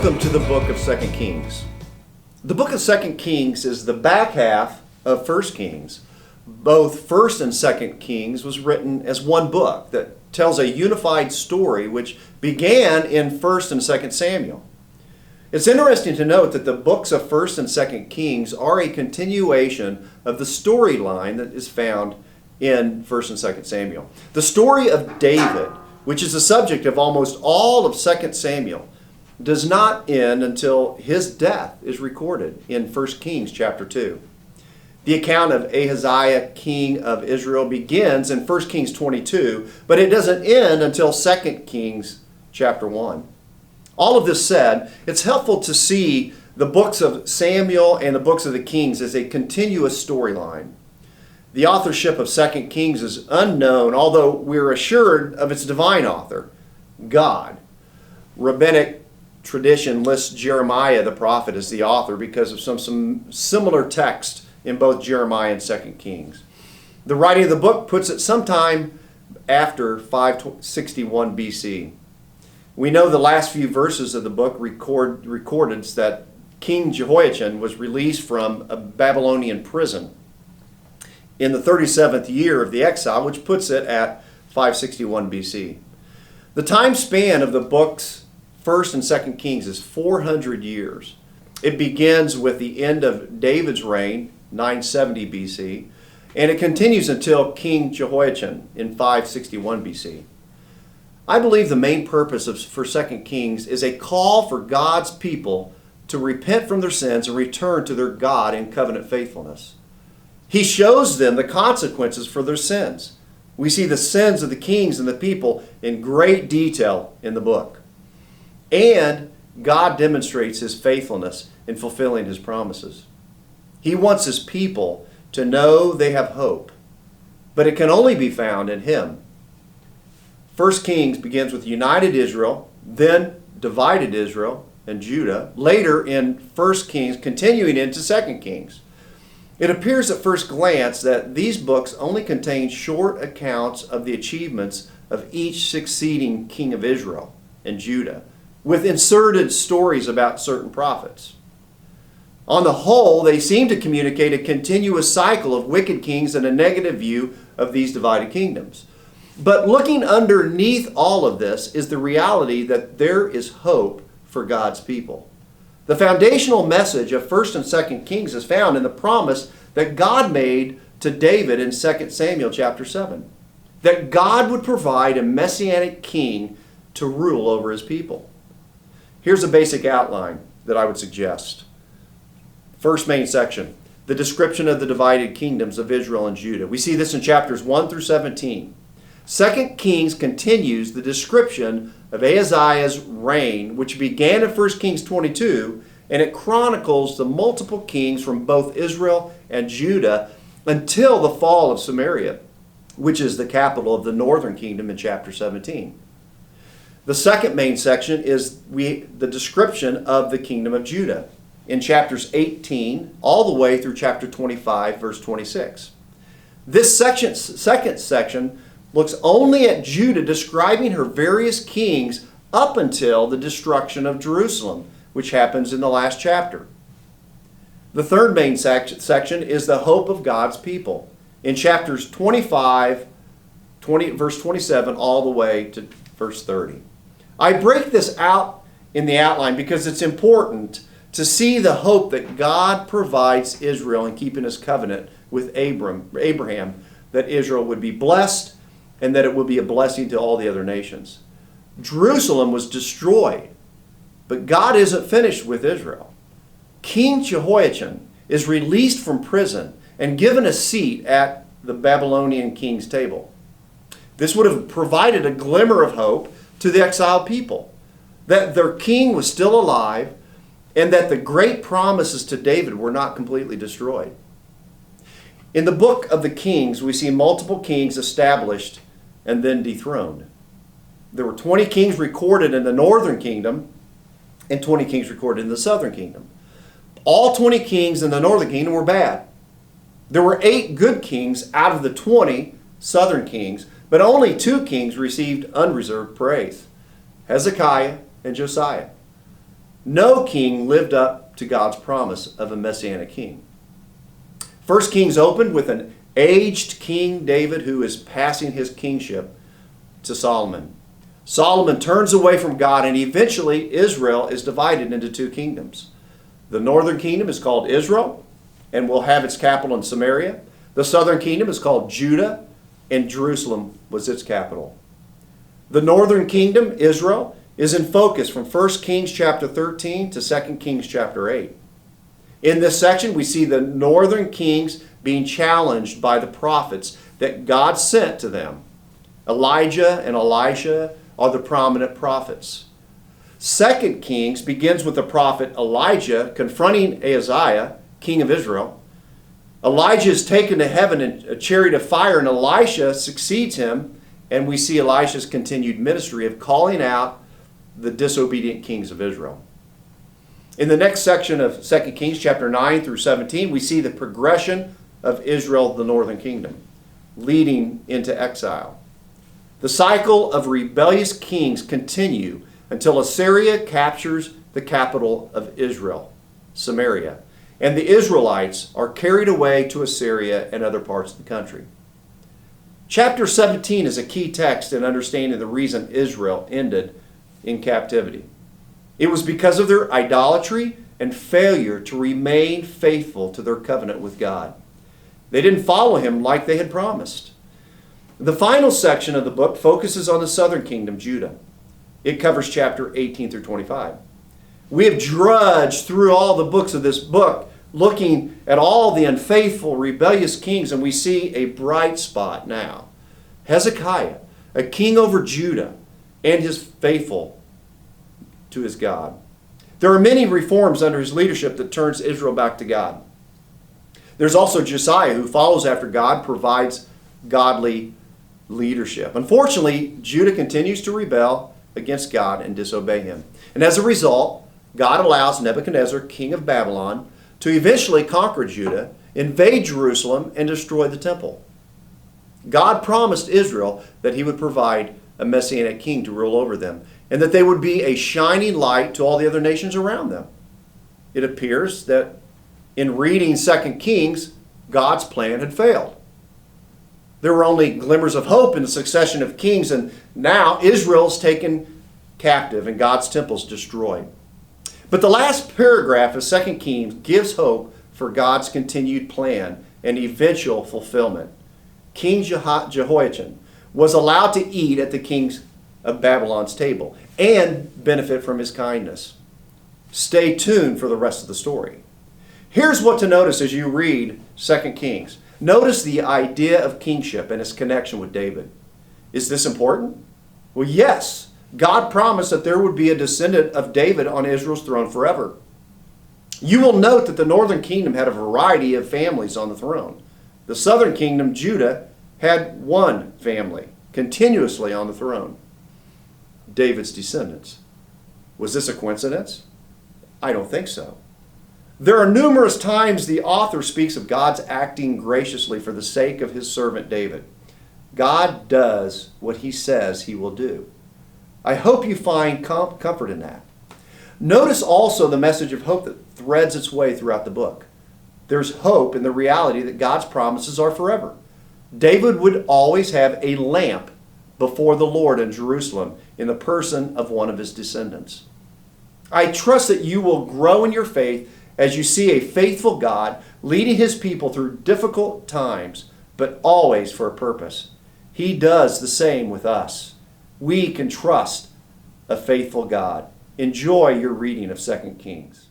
Welcome to the book of 2 Kings. The book of 2 Kings is the back half of 1 Kings. Both 1 and 2 Kings was written as one book that tells a unified story which began in 1 and 2 Samuel. It's interesting to note that the books of 1 and 2 Kings are a continuation of the storyline that is found in 1 and 2 Samuel. The story of David, which is the subject of almost all of 2 Samuel, does not end until his death is recorded in 1 Kings chapter 2. The account of Ahaziah, king of Israel, begins in 1 Kings 22, but it doesn't end until 2 Kings chapter 1. All of this said, it's helpful to see the books of Samuel and the books of the Kings as a continuous storyline. The authorship of 2 Kings is unknown, although we're assured of its divine author, God. Rabbinic tradition lists Jeremiah the prophet as the author because of some similar text in both Jeremiah and 2 Kings. The writing of the book puts it sometime after 561 BC. We know the last few verses of the book recorded that King Jehoiachin was released from a Babylonian prison in the 37th year of the exile, which puts it at 561 BC. The time span of the books 1 and 2 Kings is 400 years. It begins with the end of David's reign, 970 BC, and it continues until King Jehoiachin in 561 BC. I believe the main purpose for 2 Kings is a call for God's people to repent from their sins and return to their God in covenant faithfulness. He shows them the consequences for their sins. We see the sins of the kings and the people in great detail in the book. And God demonstrates His faithfulness in fulfilling His promises. He wants His people to know they have hope, but it can only be found in Him. 1 Kings begins with united Israel, then divided Israel and Judah, later in 1 Kings, continuing into 2 Kings. It appears at first glance that these books only contain short accounts of the achievements of each succeeding king of Israel and Judah, with inserted stories about certain prophets. On the whole, they seem to communicate a continuous cycle of wicked kings and a negative view of these divided kingdoms. But looking underneath all of this is the reality that there is hope for God's people. The foundational message of 1 and 2 Kings is found in the promise that God made to David in 2 Samuel chapter 7, that God would provide a messianic king to rule over His people. Here's a basic outline that I would suggest. First main section, the description of the divided kingdoms of Israel and Judah. We see this in chapters 1 through 17. 2 Kings continues the description of Ahaziah's reign, which began in 1 Kings 22, and it chronicles the multiple kings from both Israel and Judah until the fall of Samaria, which is the capital of the northern kingdom in chapter 17. The second main section is the description of the kingdom of Judah in chapters 18 all the way through chapter 25, verse 26. This second section looks only at Judah describing her various kings up until the destruction of Jerusalem, which happens in the last chapter. The third main section is the hope of God's people in chapters 25, verse 27, all the way to verse 30. I break this out in the outline because it's important to see the hope that God provides Israel in keeping His covenant with Abraham, that Israel would be blessed and that it would be a blessing to all the other nations. Jerusalem was destroyed, but God isn't finished with Israel. King Jehoiachin is released from prison and given a seat at the Babylonian king's table. This would have provided a glimmer of hope to the exiled people, that their king was still alive and that the great promises to David were not completely destroyed. In the book of the Kings, we see multiple kings established and then dethroned. There were 20 kings recorded in the northern kingdom and 20 kings recorded in the southern kingdom. All 20 kings in the northern kingdom were bad. There were 8 good kings out of the 20 southern kings, but only 2 kings received unreserved praise, Hezekiah and Josiah. No king lived up to God's promise of a messianic king. 1 Kings opened with an aged King David who is passing his kingship to Solomon. Solomon turns away from God, and eventually Israel is divided into two kingdoms. The northern kingdom is called Israel and will have its capital in Samaria. The southern kingdom is called Judah, and Jerusalem was its capital. The northern kingdom, Israel, is in focus from 1 Kings chapter 13 to 2 Kings chapter 8. In this section, we see the northern kings being challenged by the prophets that God sent to them. Elijah and Elisha are the prominent prophets. 2 Kings begins with the prophet Elijah confronting Ahaziah, king of Israel. Elijah is taken to heaven in a chariot of fire, and Elisha succeeds him, and we see Elisha's continued ministry of calling out the disobedient kings of Israel. In the next section of 2 Kings chapter 9 through 17, we see the progression of Israel, the northern kingdom, leading into exile. The cycle of rebellious kings continue until Assyria captures the capital of Israel, Samaria, and the Israelites are carried away to Assyria and other parts of the country. Chapter 17 is a key text in understanding the reason Israel ended in captivity. It was because of their idolatry and failure to remain faithful to their covenant with God. They didn't follow him like they had promised. The final section of the book focuses on the southern kingdom, Judah. It covers chapter 18 through 25. We have drudged through all the books of this book, looking at all the unfaithful, rebellious kings, and we see a bright spot now. Hezekiah, a king over Judah, and his faithful to his God. There are many reforms under his leadership that turns Israel back to God. There's also Josiah, who follows after God, provides godly leadership. Unfortunately, Judah continues to rebel against God and disobey him. And as a result, God allows Nebuchadnezzar, king of Babylon, to eventually conquer Judah, invade Jerusalem, and destroy the temple. God promised Israel that he would provide a messianic king to rule over them, and that they would be a shining light to all the other nations around them. It appears that in reading 2 Kings, God's plan had failed. There were only glimmers of hope in the succession of kings, and now Israel's taken captive and God's temple's destroyed. But the last paragraph of 2 Kings gives hope for God's continued plan and eventual fulfillment. King Jehoiachin was allowed to eat at the king of Babylon's table and benefit from his kindness. Stay tuned for the rest of the story. Here's what to notice as you read 2 Kings. Notice the idea of kingship and its connection with David. Is this important? Well, yes. God promised that there would be a descendant of David on Israel's throne forever. You will note that the northern kingdom had a variety of families on the throne. The southern kingdom, Judah, had one family continuously on the throne. David's descendants. Was this a coincidence? I don't think so. There are numerous times the author speaks of God's acting graciously for the sake of his servant David. God does what he says he will do. I hope you find comfort in that. Notice also the message of hope that threads its way throughout the book. There's hope in the reality that God's promises are forever. David would always have a lamp before the Lord in Jerusalem in the person of one of his descendants. I trust that you will grow in your faith as you see a faithful God leading his people through difficult times, but always for a purpose. He does the same with us. We can trust a faithful God. Enjoy your reading of 2 Kings.